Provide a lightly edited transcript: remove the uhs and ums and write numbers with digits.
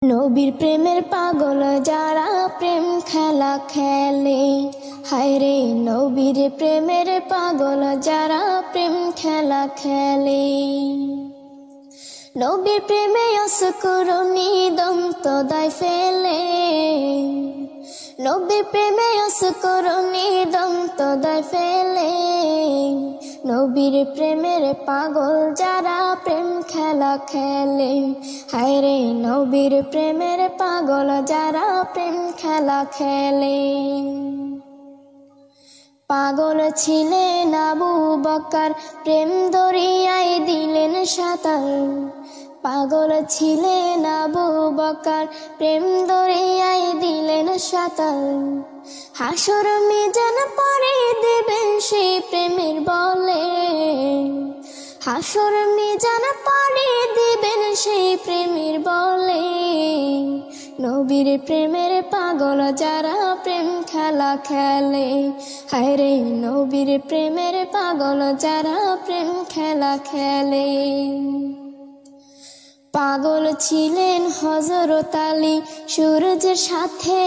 নবীর প্রেমের পাগল যারা প্রেম খেলা খেলে, হায়রে নবীর প্রেমের পাগল যারা প্রেম খেলা খেলে। নবীর প্রেমে অসকরুণী দন্ত দায় ফেলে, নবীর প্রেমে অসকরুণী দন্ত দায় ফেলে। নবীর প্রেমের পাগল যারা প্রেম খেলা খেলে, হায়রে নবীর প্রেমের পাগল যারা প্রেম খেলা খেলে। পাগল ছিলেন আবু বকর, প্রেম দরিয়ায় দিলেন সাঁতার। পাগল ছিলেন আবু বকর, প্রেম দরিয়ায় দিলেন সাঁতার। হাসর মিজান পরে দেবেন সেই প্রেমের বলে, হাসর মিজান পরে দেবেন সেই প্রেমের বলে। নবীর প্রেমের পাগল যারা প্রেম খেলা খেলে, হায়রে নবীর প্রেমের পাগল যারা প্রেম খেলা খেলে। পাগল ছিলেন হযরত আলী সূর্যের সাথে।